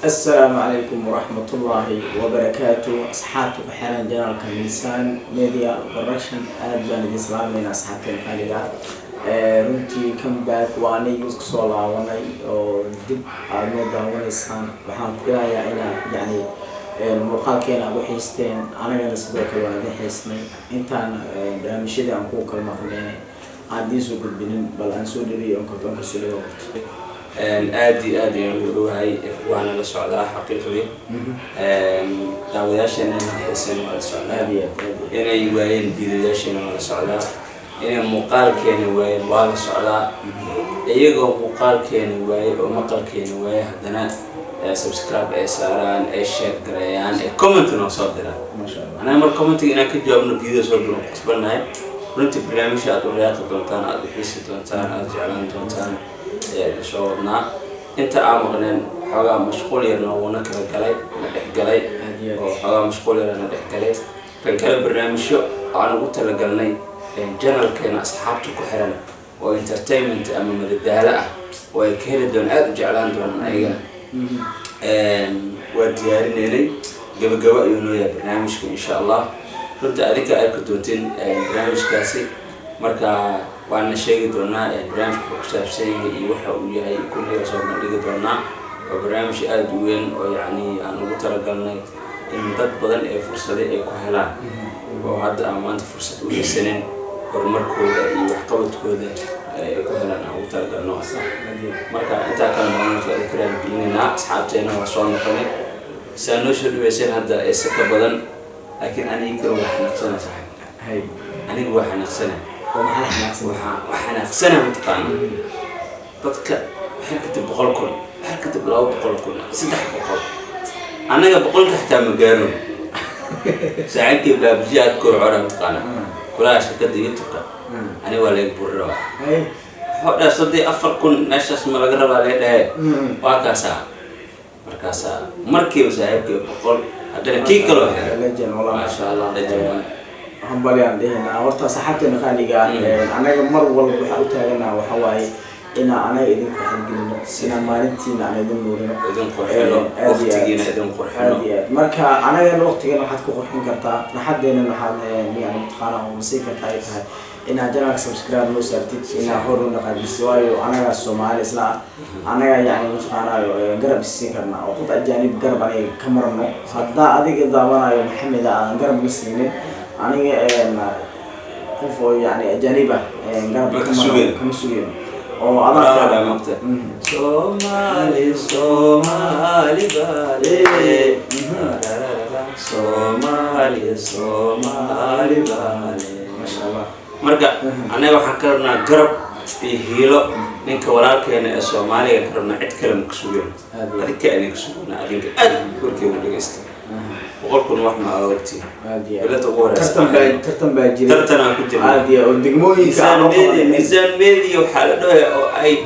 السلام عليكم ورحمة الله وبركاته. أصحابك حران جنال كميسان ميديا برشن أدبان الإسلام من أصحاب الخالقة runtii comeback waa anay isku soo laabanay oo dib aad noo daawanaysaan waxaan filayaa inaad yani muuqaalkeena aad u xiisteen anagana sidoo kale waan idin xiisnay intaan barnaamijyadii aan ku kala maqnay aan idiin soo gudbinin bal aan soo dhaweeyo kontonka soo aadi ayaan ugu dhawahay waana la socdaa xaqiiqdii daawayaasheena xiisan waa la socdaa inay waayeen diidayaasheena waa la socdaa inay muuqaalkeena waayeen waa la socdaa iyagoo muuqaalkeena waayey oo maqalkeena waayey haddana subscribe ay saaraan ay share gareeyaan ay comment noo soo diraan anaa mar commentiga inaan ka jawaabno video soo galo qasbanahay runtii barnaamijka aad u riyaaqi doontaan aad u xiisi doontaan aad jeclaan doontaan soo wadnaa inta aan maqneen xoogaa mashquul yarna wuuna kala galay na dhex galay oo xoogaa mashquul yarna na dhex galay kan kale barnaamijyo aan ugu talagalnay channelkeena asxaabta ku xiran oo entertainment ama madadaalo ah oo ay ka heli doonaan aad u jeclaan doonaan ayagana waa diyaarineynay gabagabo ayuu noo yahay barnaamijka insha allah runta adinka ay ku doonteen barnaamijkaasi marka waana sheegi doonaa barnaamijka ku saabsan yahay iyo waxa uu yahay kulliga soo bandhigi doonaa waa barnaamij aad u weyn oo yacni aan ugu talagalnay in dad badan ee fursado ay ku helaan oo hadda aan maanta fursad u haysanin horumarkooda iyo waxqabadkooda ay ku helaan aan ugu talagalno marka intaa kale maamulka ay kala bilinayna asxaabteena waa soo noqonay saa noo soo dhaweyseen hadda ee saka badan laakiin aniga kale waxaan naqsanahay aniga waxaan naqsanahay waxaan naqsanahay mataqaana dadka waxay katib 100 kun waxay katib 200 kun 300 anaga 100 xataa ma gaaro ساعتي بابجيات كورعورة متقانا كلها شركة يوتيوب أنا ولا يكبروا هذا صدق أفر كن نشاط ما لقرب عليه ده وكاسا مركاسا مركب ساعات بقول هذا كي كلو لجن والله ما شاء الله لجن هم بالي عندنا أورطة صحتي مخالية أنا مر والله بحاولتها أنا وحواي أنا إذن كحنجلنا سنا مالتينا أنا إذن نورنا إذن قرحنا وقتينا إذن قرحنا مركا أنا الوقت كنا حد كقرحين كرتا لحد إن نحن يعني متخانة وموسيقى تايتها إنها جناك سبسكرايب لو سرتيت إنها هورون نقد بسواي وأنا الصومالي إسلام أنا يعني متخانة قرب السكرنا وقت الجانب قرب عليه كمرنا هذا أديك الضامن يا محمد أنا قرب مسلمين أنا كفو يعني جانبه قرب كمسوين أو أنا مقطع Somali Somali Bali Somali Bali ما شاء الله مرجع أنا وحكرنا قرب في هيلو نك ورالكنا الصومالي قربنا عد كلام كسوين هذا كأني كسوين أديك وركي ودقست وقولكم وحنا أورتي ولا تقول ترتم باجي ترتنا كنت عادي ودقموي نزام ميدي وحالده أي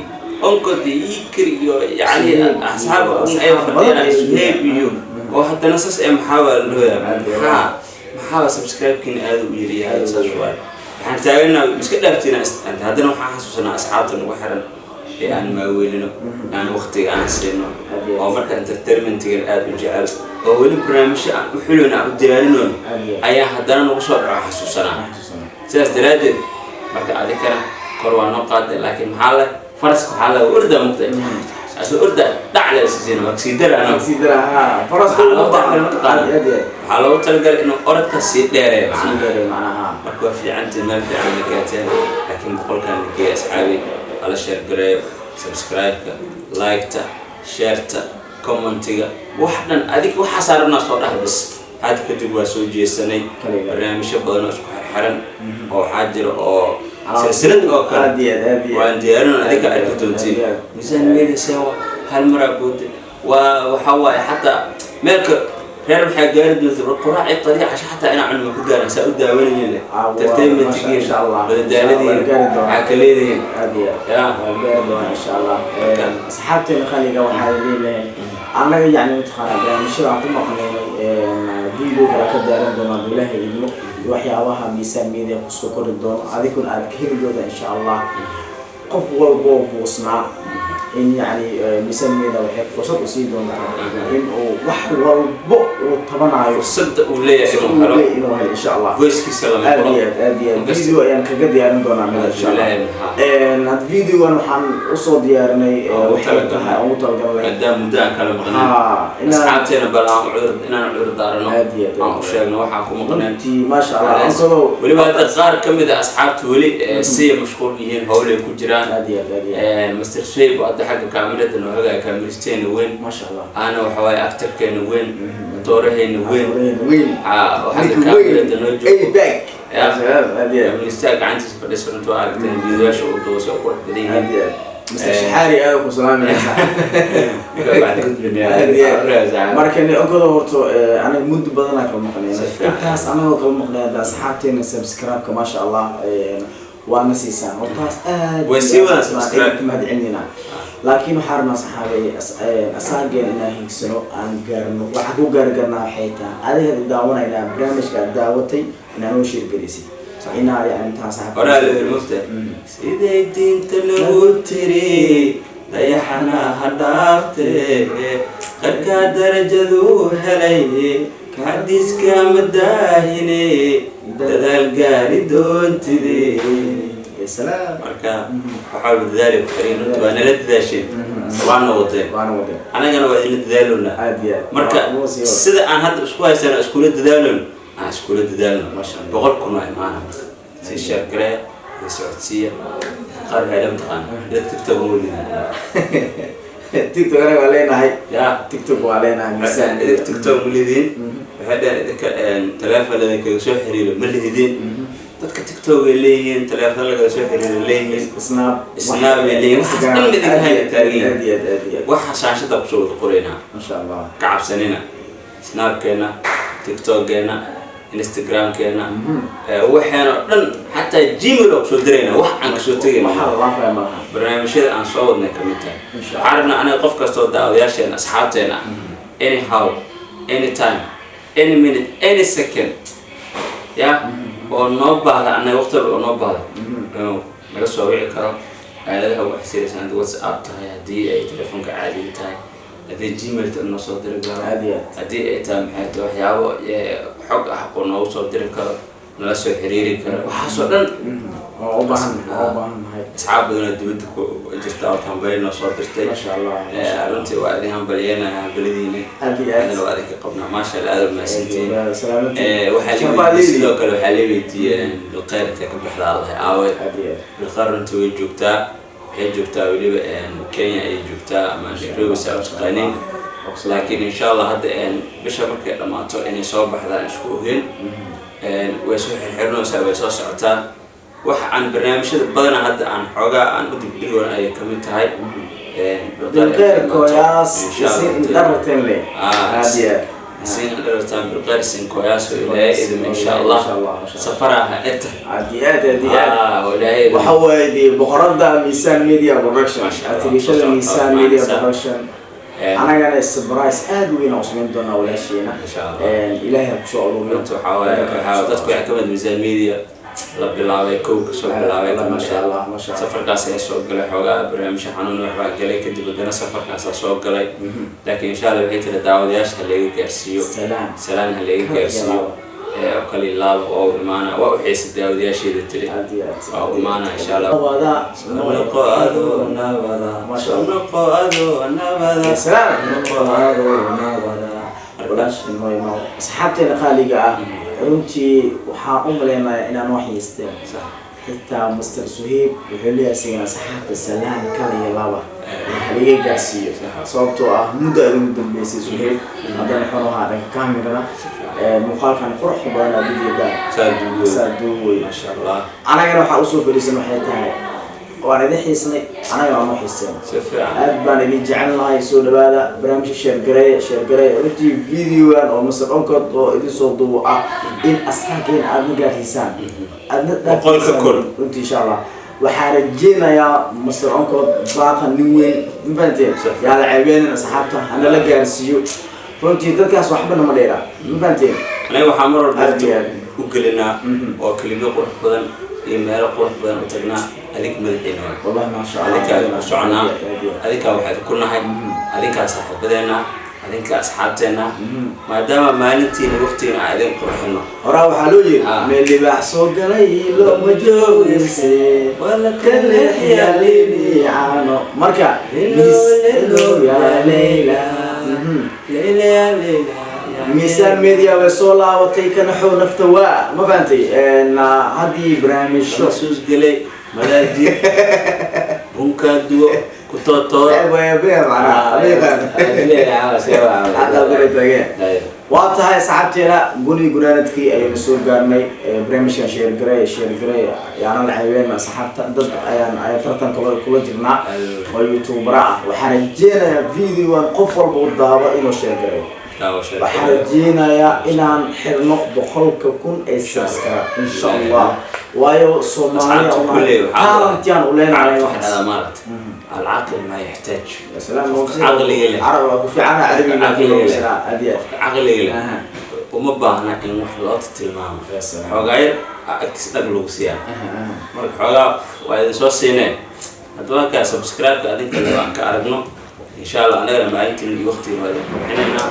أنكد يكري يعني أصحاب أي فدينا يسهيبيو وحتى نصص محاول له محاول سبسكرايب كين هذا ويري هذا سجوال يعني تابعنا مش كده بتينا أنت هذا نوع حاسسنا أصحابنا وحرن يعني ما ويلنا يعني وقتي أنا سينو أو مركز انترتينمنت تيجي الآن بجعل أو اللي برنامج وحلونا وديانون أيها هذا نوصل حاسسنا ساس درادي مركز عليك أنا كروان نقاد لكن محله فرسك حاله وردة مقطع عشان وردة دعلة سيزين مكسيدر أنا مكسيدر ها فرسك حاله وتلقى إنه أرد كسيدر معناها مركوا في عندي ما في عندي كاتين لكن بقول كان لك أصحابي على شير قريب سبسكرايب لايك شير كومنت وحنا هذيك وحصارنا صوره بس هذا كتب وسوجي السنة برنامج بدنا نسخ حرن أو حاجر أو سلسلة أو كذا وعندي أنا هذيك أركضتي ميزان ميلي سوا هالمرابط وحواي حتى ملك غير الحاجات دول القراءة الطريقة عشان حتى أنا عنو كده سأود داوني له ترتيب تجي إن شاء الله بدالدي عكليدي يا إن شاء الله صحابتي الخليجة وحالين أنا يعني متخانق مش راح أقوم فيديو كذا دون الله يدلو وحيا واحد ميسان ميديا خصوصا الدون هذه كل أركيب جودة إن شاء الله قف والبوب وصنع إن يعني مسمى ده وحيد فرصة وسيدون إن وح والبق وطبعا فرصة وليه إنه إن شاء الله فويس كسلام أدي فيديو يعني كجد يعني دونا عمل إن شاء الله نات فيديو أنا حن أصود يعني وحيدها أو تلقى قدام مدان كلام غني أصحابتنا بلا عذر إن أنا عذر دارنا عم شايفنا وحكم قناتي ما شاء الله ولي بعد الصغار كم إذا أصحابته ولي سي مشغول فيهن هولي كجيران مستر سويب وأدي حق كاميرا إنه هذا كاميرتين وين ما شاء الله أنا وحواي أكتر كان وين دورهن وين وحق كاميرا إنه جو أي باك يا سلام من استاك عندي في الاسم انتوا عارفين فيديو شو دوس او كل بدين مستر شحاري أنا وسلام يا بعد الدنيا markani ogodo horto ana muddo badan aan kala maqnay intaas anaga kala maqnay da asxaabteena subscribe ma sha Allah waana siisaan hortaas aad wasiiba subscribe ma hadcinina laakiin waxaan ma saxaabay asaageen inaa higsano aan gaarno waxa ku gaargarnaa xayta adiga daawanayna barnaamijka daawatay inaan u sheegaysid inaa yani intaas ora المفتاح sidee diinta lagu tiri dayaxana hadhaafte qarka darajadu helay hadiiska madaahine dadaal gaari doontide يا سلام marka waxa dadaalay xariin waana la dadaashay waana waday ana gana waa la dadaalona aadiya marka sida aan hadda isku haysana isku la dadaalon aan isku la dadaalno boqol kun ay maana si shaqre socodsiya qaar heelam taqaan tiktok tiktok ana waa leenahay ya tiktok waa leenahay misan tiktok mulidin waxa dadka telefoonada kaga soo xiriiro mulidin dadka tiktok ay leeyihiin telefoon laga soo xiriiro leeyihiin snap ay leeyihiin instagram ay taageereen waxa shaashada ku soo qorayna ma sha Allah ka cabsanina snap keena tiktok keena instagram keena waxaana dhan hatta gmail oo soo dirayna wax aan soo tagayna waxa Allah fahmaa barnaamijyada aan soo wadnay kamid tahay xarna ana qof kasto daawadayaasheena asxaabteena anyhow anytime any minute any second ya oo noo baahda ana waqti oo noo baahda naga soo wici karo aaladaha wax siraysan WhatsApp tahay hadii ay telefoonka caadi tahay hadii gmail noo soo diri karo hadii ay tahay maxay waxyaabo xog ah oo noo soo diri karo nala soo xiriiri karo waxa soo dhan oo u baahan asxaab badan dibadda ku jirta oo tambay noo soo dirtay ma sha Allah runtii waa idin hambalyeena baladiina aadna waa idin qabnaa ma sha Allah ma sintiin waxa sidoo kale waxa leeyahay bilqayrta ka baxda Allah aawe bilqayrta way joogtaa waxay joogtaa waliba Kenya ay joogtaa ama Nairobi saabsaqanin laakiin insha Allah hadda bisha markay dhamaato inay soo baxdaan isku ogeen way soo xirxirnoosaa way soo socotaa waxa aan barnaamijyada badan hadda aan xoogaa aan u dibdhigoon ay kamid tahay بالخير كوياس يصير درتين لي عادية يصير درتين بالخير سين كوياس ولا إذا إن شاء الله سفرها إنت عاديات ولا وحوي دي بقرضة ميسان ميديا برودكشن أتريشة ميسان ميديا برودكشن أنا جالي السبرايز أدوين عصمين دونا ولا شيء إن شاء الله إلهي بشغله أنتوا حاول تذكر يعتمد ميزان ميديا رب العالمين كوك سوق العالمين ما شاء الله ما شاء الله سفر كاسة سوق جلي حوجا برنامج حنون وحبا جلي كده بدنا سفر كاسة سوق جلي لكن إن شاء الله بحيث الدعوة دياش هلقي كرسيو سلام هلقي كرسيو وكل الله أو إيمانا وحيس الدعوة دياش يدتلي أو إيمانا إن شاء الله وهذا نقادو نبذا ما شاء الله نقادو نبذا سلام نقادو نبذا ولاش إنه ما أصحابتي خالقة runtii waxaa u maleynaya inaan wax yeesteen xitaa Mr. Suheeb wuxuu leeyahay sigana saxaabta salaan kala iyo laba haliga gaarsiiyo sababtoo ah muddo ay ugu dambeysay Suheeb haddana wuxuu ahaa dhanka kaamirada muuqaalkan qurux badan aad ujeedaan saaduway ma sha Allah anagana waxaa usoo fadhiisan waxay tahay waan idin xiisnay anaga waan u xiiseen aad baan idin jecel lahay soo dhawaada barnaamijka sheergareey runtii videogan oo Mr. Onkod oo idin soo duubo ah in asxaabteen aad ma gaarsiisaan aadna runtii insha Allah waxaan rajeynayaa Mr. Onkod baaqan nin weyn mafahanteen yaa la ceebeen asxaabta hana la gaarsiiyo runtii dadkaas waxba nama dheera mafahanteen aniga waxaan mar walba u gelinaa oo kelimo qurux badan iyo meelo qurux badan u tagnaa أديك مدحينا والله ما شاء الله أديك كسعنا أديك واحد كلنا هاي أديك صاحب بدنا أديك أصحابنا ما دام ما ننتي وقتنا أديك قرحنا وراء حلوجي من اللي بحسوا قليل لو مجوزي ولا كل حيالي عانو مركا ليلو يا ليلى ليلى يا ليلى ميزان ميديا وصولا وتيكن حو نفتوا ما فهمتي ان هذه برامج شوس قلي ملاجي بونكا دو كتوتو ايوه بيه معنا وقتها ساعتنا قولي قرانتكي أي مسؤول قارني برامج شير جراي يعني العيبين مع صحابته ضد يعني فرتن كل جماعة ويوتيوبرا وحرجينا فيديو ونقفل بالضابط إنه شير جراي وحرجينا يا إن حرنا بخلق كون إساسكا إن شاء الله ويو صومالي كانت ولين على واحد هذا مرت العقل ما يحتاج يا سلام عقلي عربي في عنا عربي عقلي وما باهنا إن وحلات التلمام حوجاير أكس نقلوسيا مرك حوجا وإذا سو سنة هذا كسبسكرايب كأديك اللي أنك عرفنا إن شاء الله أنا لما أنت اللي وقتي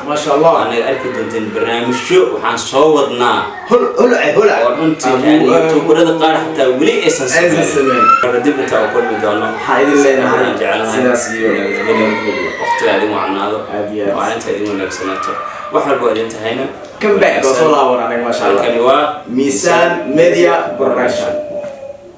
ما شاء الله أنا أركض أنت برنامج شو وحنصوتنا هلا وأنت يعني تقول هذا قارح حتى ولي إسنس رديب أنت وكل بدونه حيد اللي جعلنا وقت هذه معنا هذا وأنت هذه من سنته واحد بعد انتهينا كم باك وصلها ورانك ما شاء الله كان ميزان ميديا برودكشن